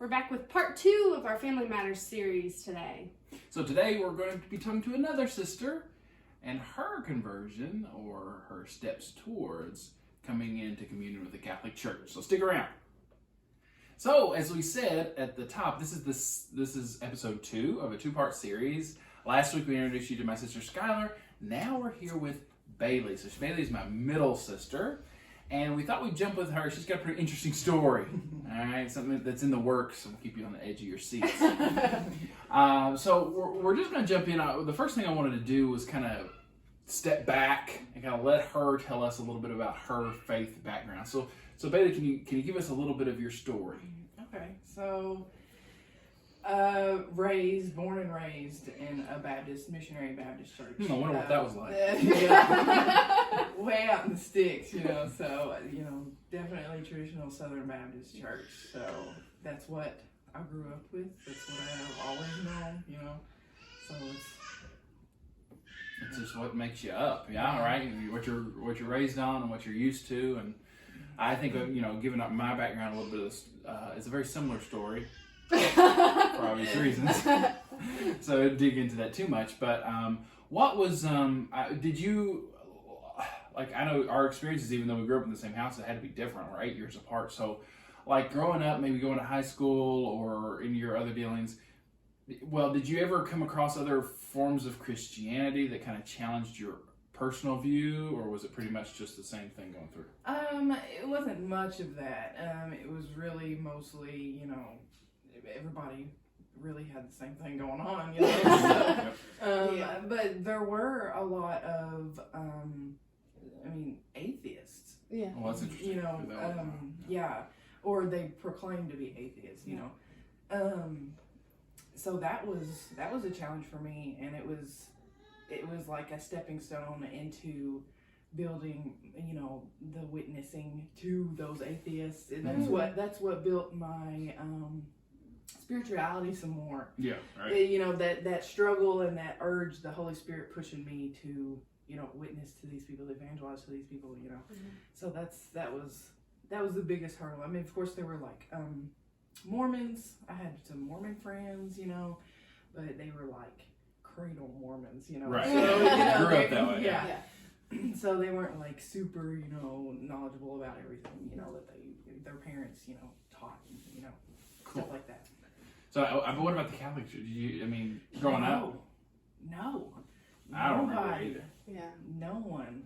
We're back with part 2 of our Family Matters series today. So today we're going to be talking to another sister and her conversion or her steps towards coming into communion with the Catholic Church. So stick around. So as we said at the top, this is episode 2 of a 2-part series. Last week we introduced you to my sister Skylar. Now we're here with Bailey. So Bailey is my middle sister. And we thought we'd jump with her. She's got a pretty interesting story. All right, something that's in the works. So we'll keep you on the edge of your seats. So we're just going to jump in. The first thing I wanted to do was kind of step back and kind of let her tell us a little bit about her faith background. So Bailey, can you give us a little bit of your story? Okay, so born and raised in a missionary Baptist church. I wonder what that was like. Way out in the sticks, so, definitely traditional Southern Baptist church. So that's what I grew up with. That's what I've always known, So it's just what makes you up, yeah, right? What you're raised on and what you're used to. And I think, giving up my background a little bit of this, it's a very similar story. For obvious reasons. So I didn't dig into that too much. But what was, did you, I know our experiences, even though we grew up in the same house, it had to be different. We're 8 years apart. So, growing up, maybe going to high school or in your other dealings, well, did you ever come across other forms of Christianity that kind of challenged your personal view, or was it pretty much just the same thing going through? It wasn't much of that. It was really mostly, everybody really had the same thing going on, So, but there were a lot of, atheists. Yeah. Well, that's interesting. Or they proclaimed to be atheists, So that was a challenge for me, and it was like a stepping stone into building, the witnessing to those atheists, and that's what built my spirituality some more. Yeah, right. That struggle and that urge, the Holy Spirit pushing me to, witness to these people, evangelize to these people, So that was the biggest hurdle. I mean, of course there were Mormons. I had some Mormon friends, but they were cradle Mormons, Right. So, Grew up that way. Yeah. So they weren't super, knowledgeable about everything, that their parents, taught, Cool. stuff like that. So, but what about the Catholic Church? Growing up? No. I don't remember either. Yeah. No one.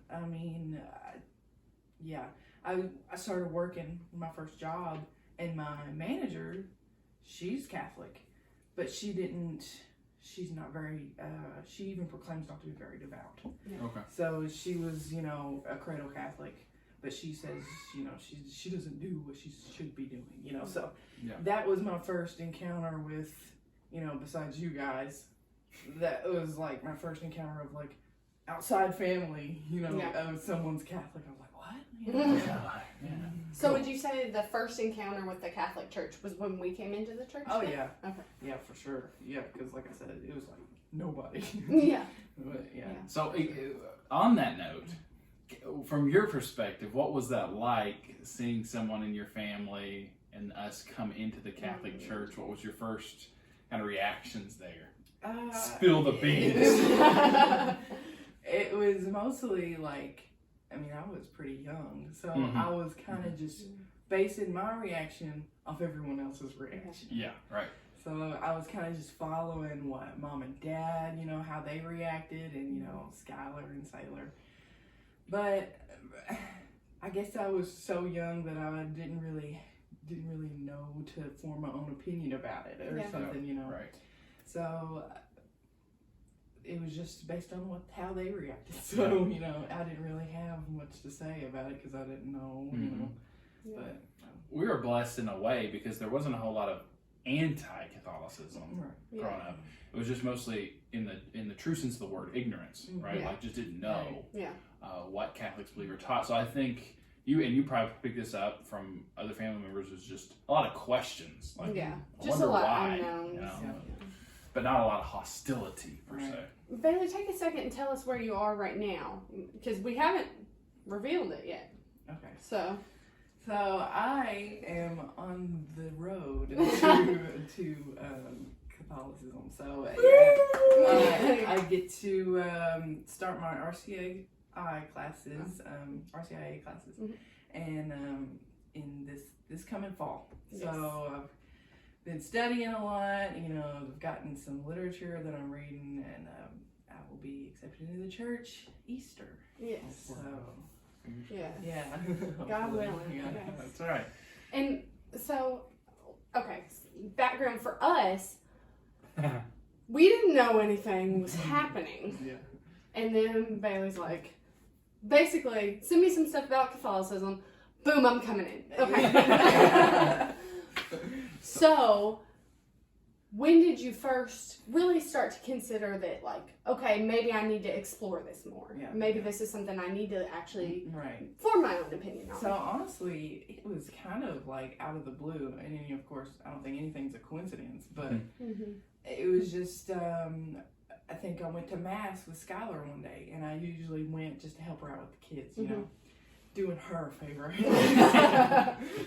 I started working my first job, and my manager, she's Catholic, but she's not very, she even proclaims not to be very devout. Yeah. Okay. So she was, a cradle Catholic, but she says, she doesn't do what she should be doing, so that was my first encounter with, besides you guys, that was my first encounter of outside family, of someone's Catholic. I was like, what? Yeah. So would you say the first encounter with the Catholic Church was when we came into the church? Oh, then? yeah. Okay. Yeah, for sure. Yeah, because like I said, it was nobody. Yeah. But, yeah. So, on that note, from your perspective, what was that like, seeing someone in your family and us come into the Catholic Church? What was your first kind of reactions there? Spill the beans. It was mostly I was pretty young, so I was kind of just basing my reaction off everyone else's reaction. Yeah, right. So I was kind of just following what Mom and Dad, how they reacted, and Skylar and Sailor. But I guess I was so young that I didn't really know to form my own opinion about it or something, Right. So it was just based on how they reacted. So, I didn't really have much to say about it because I didn't know, Yeah. But we were blessed in a way because there wasn't a whole lot of anti-Catholicism growing up. It was just mostly, in the true sense of the word, ignorance, right? Yeah. Just didn't know Yeah. what Catholics believe or taught. So I think you probably picked this up from other family members, was just a lot of questions. I Just wonder a lot why, of unknowns. But not a lot of hostility per se. Bailey, take a second and tell us where you are right now, because we haven't revealed it yet. okay. So I am on the road to Catholicism. So I get to start my RCIA classes, and in this coming fall. Yes. So I've been studying a lot. You know, I've gotten some literature that I'm reading, and I will be accepted into the church Easter. Yes. So. Yeah. God Hopefully. willing. Yeah. Yes. That's right. And so, okay, background for us, we didn't know anything was happening. Yeah. And then Bailey's like, basically, send me some stuff about Catholicism. Boom, I'm coming in. Okay. So, when did you first really start to consider that, like, okay, maybe I need to explore this more? Yeah. Maybe this is something I need to actually Right. form my own opinion on. So honestly, it was kind of like out of the blue, and then, of course, I don't think anything's a coincidence, but it was just. I think I went to mass with Skylar one day, and I usually went just to help her out with the kids, you know, doing her a favor.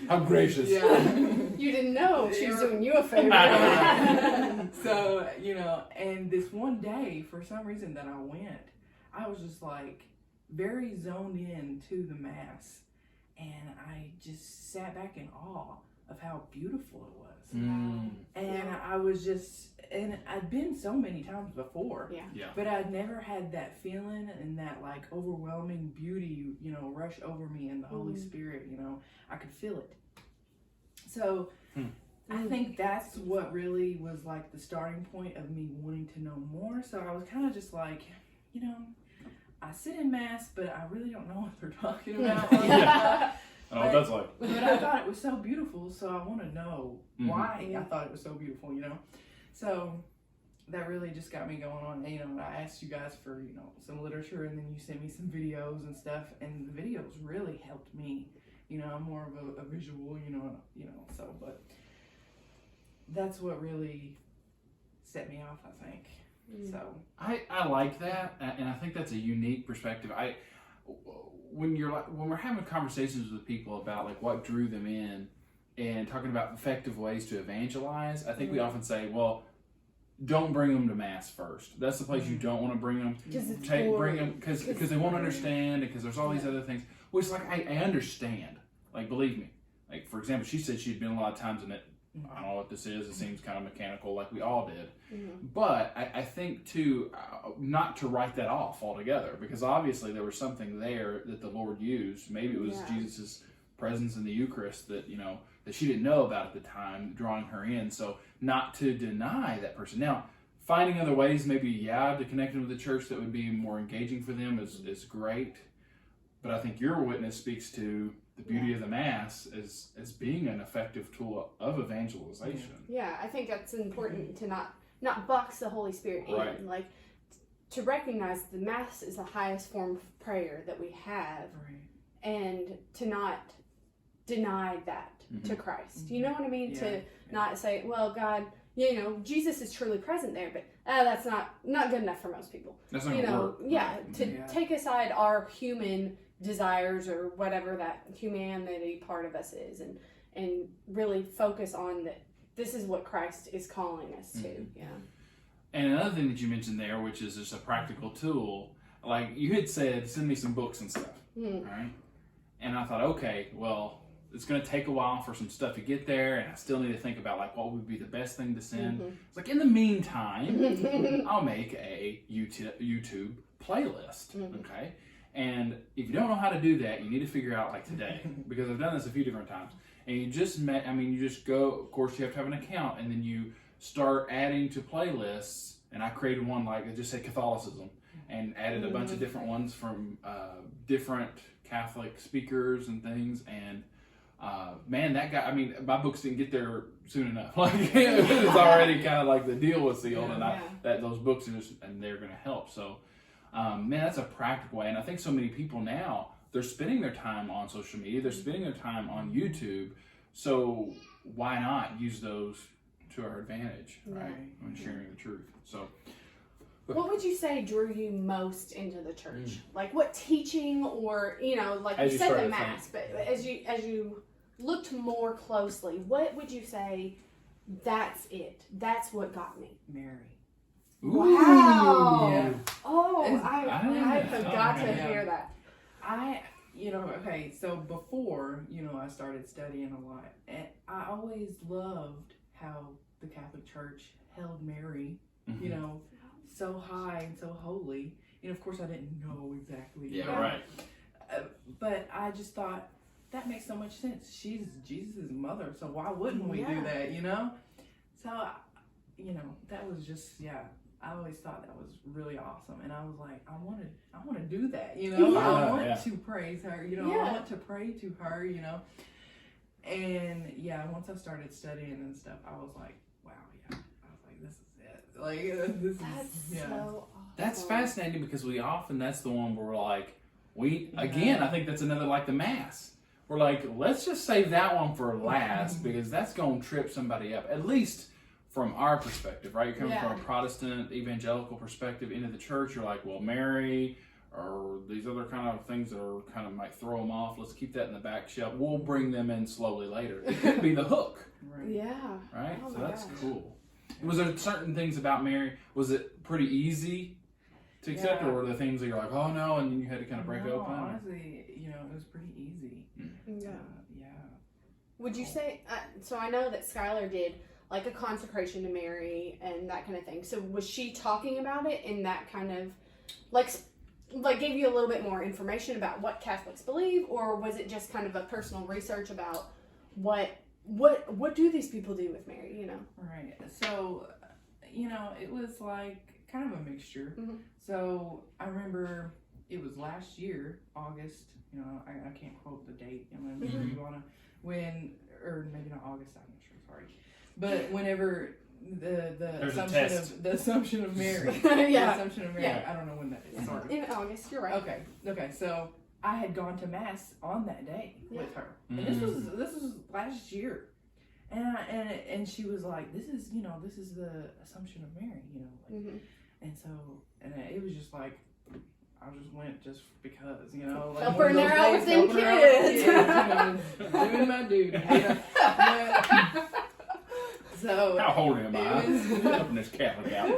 How gracious. Yeah. You didn't know she was doing you a favor. So, you know, and this one day, for some reason that I went, I was just like very zoned in to the mass, and I just sat back in awe of how beautiful it was. And I was just, and I'd been so many times before, but I'd never had that feeling and that like overwhelming beauty, you know, rush over me, and the Holy Spirit, you know, I could feel it. So I think that's what really was like the starting point of me wanting to know more. So I was kind of just like, you know, I sit in mass, but I really don't know what they're talking about. I know what that's like. But I thought it was so beautiful, so I want to know why I thought it was so beautiful, you know? So that really just got me going on. And, you know, I asked you guys for, you know, some literature, and then you sent me some videos and stuff, and the videos really helped me. You know, I'm more of a visual, you know, so, but that's what really set me off, I think. So I like that, and I think that's a unique perspective. When we're having conversations with people about like what drew them in and talking about effective ways to evangelize, I think we often say, well, don't bring them to mass first. That's the place you don't want to bring them. Bring them because they won't understand, and because there's all these other things. Which, like, I understand. Like, believe me. Like, for example, she said she'd been a lot of times in it. I don't know what this is. It seems kind of mechanical, like we all did. But I think, too, not to write that off altogether, because obviously there was something there that the Lord used. Maybe it was Jesus' presence in the Eucharist that, you know, that she didn't know about at the time, drawing her in. So not to deny that person. Now, finding other ways, maybe, to connect them with the church that would be more engaging for them is great. But I think your witness speaks to the beauty of the Mass as being an effective tool of evangelization. Yeah, I think that's important to not box the Holy Spirit in. Like, to recognize the Mass is the highest form of prayer that we have, and to not deny that to Christ. You know what I mean? To not say, well, God, you know, Jesus is truly present there, but that's not good enough for most people. That's not going to work. Take aside our human desires or whatever that humanity part of us is, and really focus on that this is what Christ is calling us to. And another thing that you mentioned there, which is just a practical tool, like you had said, send me some books and stuff, right? And I thought, okay, well, it's going to take a while for some stuff to get there, and I still need to think about like what would be the best thing to send. It's like, in the meantime, I'll make a YouTube playlist, okay? And if you don't know how to do that, you need to figure out like today, because I've done this a few different times. And you just go, of course you have to have an account, and then you start adding to playlists. And I created one like it just said Catholicism, and added a bunch of different ones from different Catholic speakers and things. And man, that guy, my books didn't get there soon enough. Like it was already kind of like the deal was sealed, and those books and they're going to help. So. Man, that's a practical way. And I think so many people now, they're spending their time on social media. They're spending their time on YouTube. So why not use those to our advantage, right? When sharing the truth. So, What would you say drew you most into the church? Like what teaching, or like you said the Mass, but as you looked more closely, what would you say? That's it. That's what got me. Mary. Wow. Yeah. Oh, I forgot to hear that. Okay, so before, I started studying a lot, and I always loved how the Catholic Church held Mary, so high and so holy. Of course I didn't know exactly. Yeah, right. But I just thought, that makes so much sense. She's Jesus' mother, so why wouldn't we do that, So, that was just, I always thought that was really awesome, and I was like, I want to do that, I want to praise her, I want to pray to her, and once I started studying and stuff, I was like, wow, I was like, this is it, like this is so awesome. That's fascinating, because that's the one where we're like, again, I think that's another, like the Mass. We're like, let's just save that one for last, because that's going to trip somebody up, at least from our perspective, right? You're coming from a Protestant, evangelical perspective into the church. You're like, well, Mary, or these other kind of things that are kind of might throw them off. Let's keep that in the back shelf. We'll bring them in slowly later. It could be the hook. Right. Yeah. Right? Oh so that's cool. Was there certain things about Mary? Was it pretty easy to accept, or were there things that you're like, oh no, and you had to kind of break open? Honestly, it was pretty easy. Yeah. Yeah. Would you say, so I know that Skylar did like a consecration to Mary and that kind of thing. So was she talking about it in that kind of, like gave you a little bit more information about what Catholics believe, or was it just kind of a personal research about what do these people do with Mary, Right. So, it was like kind of a mixture. Mm-hmm. So I remember it was last year, August, I can't quote the date, I'm sure you want to, or maybe not August, I'm not sure, sorry. But whenever the assumption of Mary. The Assumption of Mary. I don't know when that is. Sorry. In August, you're right. Okay. So I had gone to Mass on that day with her, and this was last year, and she was like, "This is the Assumption of Mary," and so it was just like, I just went just because, like helping her out with them kids, doing my duty. So how holy am I? Helping this Catholic out.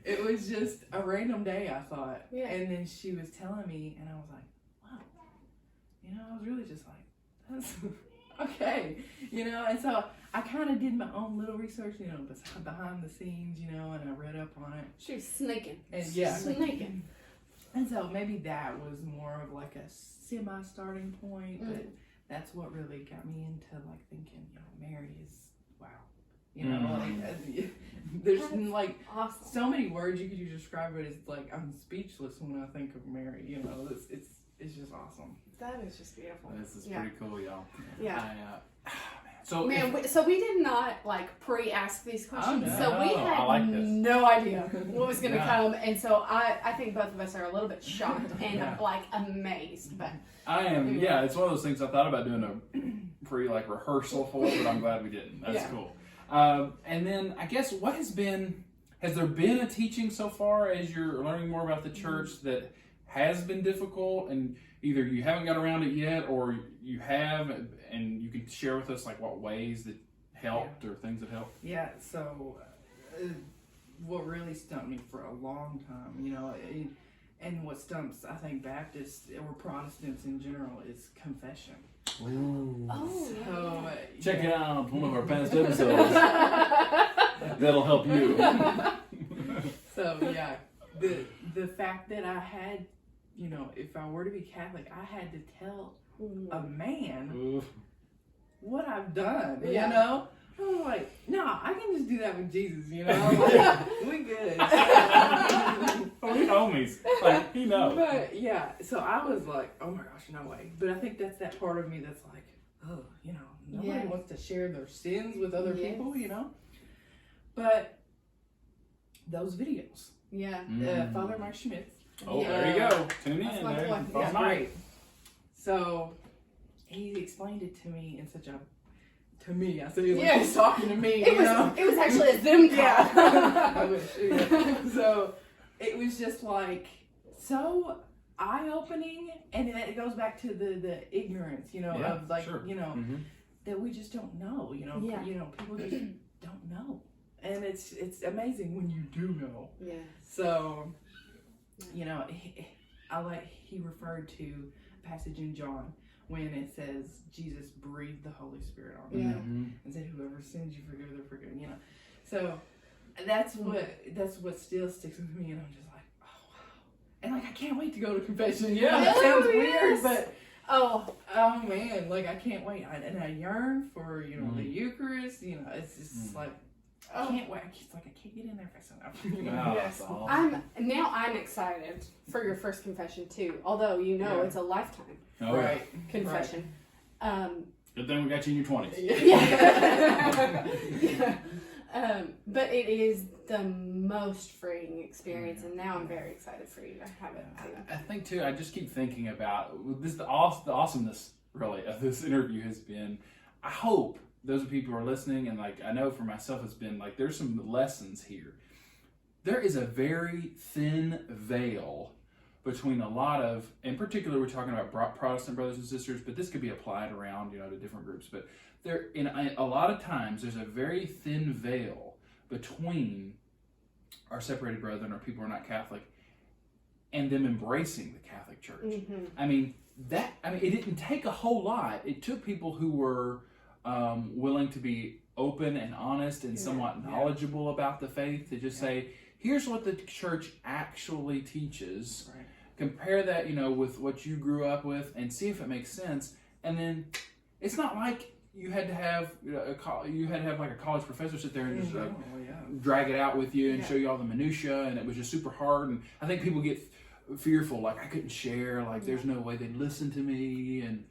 It was just a random day, I thought. Yeah. And then she was telling me, and I was like, wow. I was really just like, that's okay. And so I kind of did my own little research, behind the scenes, and I read up on it. She was snaking. And snaking. And so maybe that was more of like a semi-starting point, but that's what really got me into like thinking, Mary is, wow. There's like awesome. So many words you could use to describe it. It's like I'm speechless when I think of Mary. It's just awesome. That is just beautiful. This is pretty cool, y'all. Yeah. So we did not like pre-ask these questions, so we had no idea what was going to come, and so I think both of us are a little bit shocked and like amazed. But I am. Yeah, it's one of those things I thought about doing a rehearsal for, but I'm glad we didn't. That's cool. And then I guess has there been a teaching so far as you're learning more about the church that has been difficult, and either you haven't got around it yet, or you have, and you can share with us like what ways that helped or things that helped? Yeah, so what really stumped me for a long time, and what stumps, I think, Baptists or Protestants in general is confession. Ooh. Oh, check it out, one of our past episodes. That'll help you. So the fact that I had, if I were to be Catholic, I had to tell a man what I've done. I'm like, no, I can just do that with Jesus. Like, we good. We homies. Like, he knows. But yeah, so I was like, oh my gosh, no way. But I think that's that part of me that's like, oh, nobody wants to share their sins with other people, But those videos. Yeah. Father Mike Schmitz. There you go. Tune in. That's great. So he explained it to me in such a to me. I said, like he's talking to me. It was actually a Zoom call. Yeah. I wish. Yeah. So it was just like so eye-opening, and then it goes back to the ignorance, of like, that we just don't know, people just don't know. And it's amazing when you do know. Yeah. So, he referred to a passage in John when it says Jesus breathed the Holy Spirit on them and said, "Whoever sins you forgive, they're forgiven." So that's what still sticks with me, and I'm just like, oh wow, and like I can't wait to go to confession. That sounds weird, but oh man, like I can't wait, and I yearn for the Eucharist. It's just like. I can't wait. It's like I can't get in there fast enough. Yes. Awesome. I'm excited for your first confession too. Although it's a lifetime confession. Right. Good thing we got you in your 20s. Yeah. But it is the most freeing experience, and now I'm very excited for you to have it too. I think too. I just keep thinking about this. The awesomeness really of this interview has been. I hope. Those people who are listening, and like I know for myself, it's been like there's some lessons here. There is a very thin veil between a lot of, in particular, we're talking about Protestant brothers and sisters, but this could be applied around, to different groups. But there, in a lot of times, there's a very thin veil between our separated brethren or people who are not Catholic, and them embracing the Catholic Church. Mm-hmm. It didn't take a whole lot. It took people who were willing to be open and honest and somewhat knowledgeable about the faith to just say, here's what the church actually teaches. Right. Compare that, with what you grew up with and see if it makes sense. And then it's not like you had to have like a college professor sit there and just drag it out with you and show you all the minutia, and it was just super hard. And I think people get fearful, like I couldn't share, like there's no way they'd listen to me, and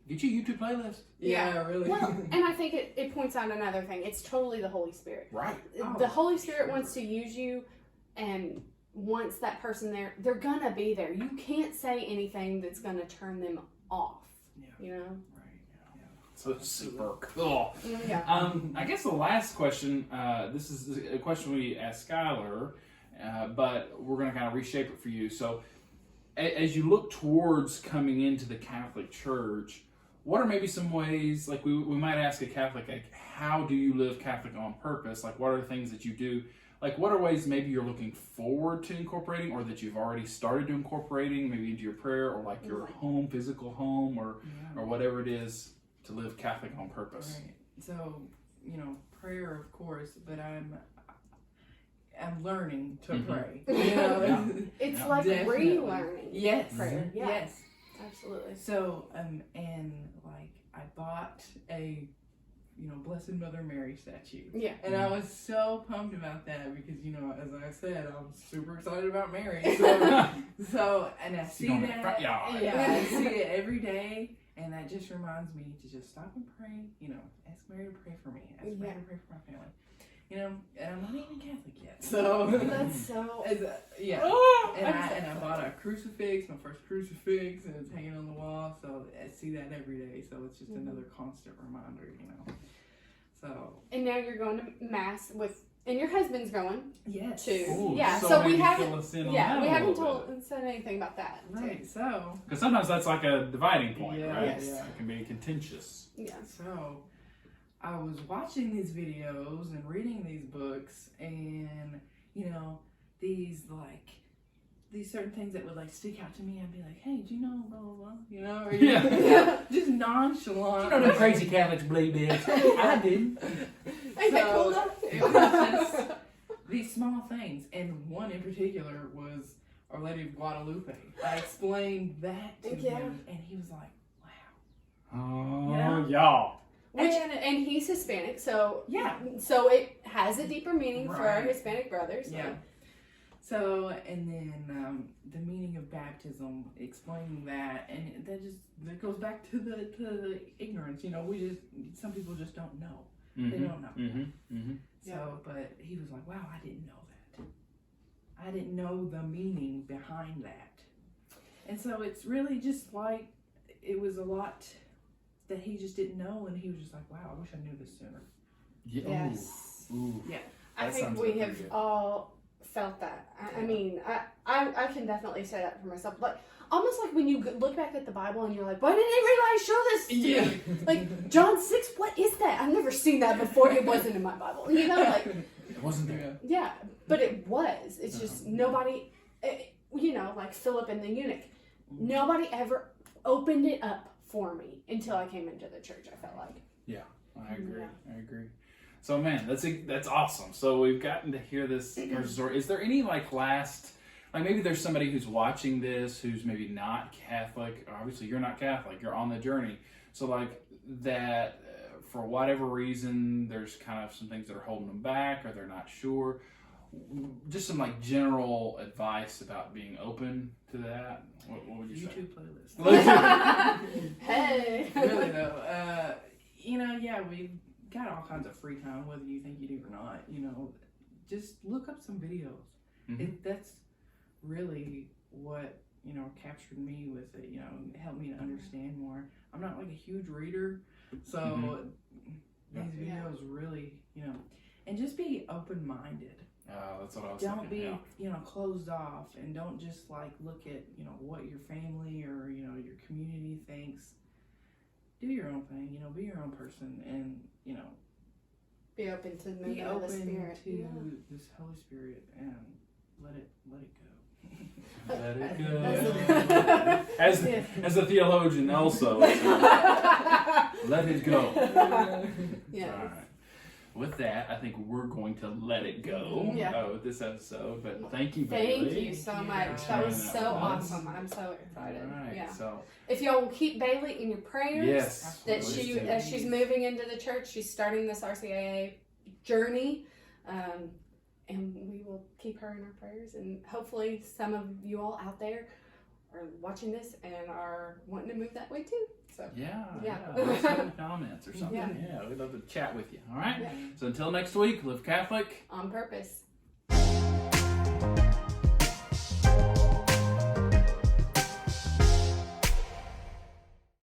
get your YouTube playlist. Yeah, really. Well, and I think it points out another thing. It's totally the Holy Spirit. Right. The Holy Spirit wants to use you, and wants that person there. They're gonna be there. You can't say anything that's gonna turn them off. Right. Yeah. So super cool. Yeah. I guess the last question. This is a question we asked Skylar, but we're gonna kind of reshape it for you. So, as you look towards coming into the Catholic Church, what are maybe some ways, like we might ask a Catholic, like, how do you live Catholic on purpose? Like, what are the things that you do? Like, what are ways maybe you're looking forward to incorporating, or that you've already started to incorporating, maybe into your prayer, or like your home, physical home, or whatever it is to live Catholic on purpose? Right. So, prayer, of course, but I'm learning to pray. It's like relearning. Yes. Prayer. Yeah. Yes. Absolutely. So, and like I bought a, Blessed Mother Mary statue. Yeah. And I was so pumped about that because, as I said, I'm super excited about Mary. So, and I see that. I see it every day, and that just reminds me to just stop and pray. Ask Mary to pray for me. Ask Mary to pray for my family. And I'm not even Catholic yet, so that's so and I bought a crucifix, my first crucifix, and it's hanging on the wall. So I see that every day. So it's just another constant reminder, So and now you're going to mass and your husband's going. Yes. Too. Ooh, So we haven't said anything about that. Right. Too. So because sometimes that's like a dividing point, right? Yes. Yeah. It can be contentious. Yeah. So I was watching these videos and reading these books, and these certain things that would like stick out to me. I'd be like, "Hey, do you know blah blah blah?" Or just nonchalant. You know the crazy Catholics believe this. I didn't. Ain't that cool though? It was just these small things, and one in particular was Our Lady of Guadalupe. I explained that to him, and he was like, "Wow." Oh, y'all. And he's Hispanic, so so it has a deeper meaning for our Hispanic brothers. Yeah. So, and then the meaning of baptism, explaining that, and that goes back to the ignorance. Some people just don't know. Mm-hmm. They don't know. Mm-hmm. Mm-hmm. So, but he was like, "Wow, I didn't know that. I didn't know the meaning behind that." And so it's really just like it was a lot. that he just didn't know, and he was just like, wow, I wish I knew this sooner. Yes. Ooh. Yeah. I think we have all felt that. I mean, I can definitely say that for myself. Like, almost like when you look back at the Bible and you're like, why didn't anybody show this to me? Like, John 6, what is that? I've never seen that before. It wasn't in my Bible. You know, like. It wasn't there. Yeah, but it was. It's just nobody, you know, like Philip and the eunuch. Nobody ever opened it up for me until I came into the church, I felt like. Yeah, I agree. Yeah. I agree. So, man, that's awesome. So we've gotten to hear this story. Is there any maybe there's somebody who's watching this who's maybe not Catholic. Obviously, you're not Catholic. You're on the journey. So, like, that for whatever reason, there's kind of some things that are holding them back or they're not sure. Just some, like, general advice about being open to that. What would you say? YouTube playlist. Hey! Really, though. You know, yeah, we've got all kinds of free time, whether you think you do or not. You know, just look up some videos. Mm-hmm. That's really what, you know, captured me with it, you know, helped me to understand more. I'm not like a huge reader, so these videos really, you know, and just be open-minded. That's what I was Don't thinking. be, you know, closed off, and don't just like look at, you know, what your family or, you know, your community thinks. Do your own thing, you know, be your own person, and, you know, Be open to the be movement of the open Spirit. to this Holy Spirit and let it go. Let it go. As a theologian also. Let it go. Yeah. All right. With that, I think we're going to let it go with this episode. But thank you, Bailey. Thank you so much. That was so awesome. I'm so excited. All right. Yeah. So, if y'all will keep Bailey in your prayers, yes, that as she's moving into the church, she's starting this RCIA journey, and we will keep her in our prayers. And hopefully, some of you all out there are watching this and are wanting to move that way too. So yeah. Yeah. Some comments or something. Yeah, we'd love to chat with you. All right. Yeah. So until next week, live Catholic On purpose.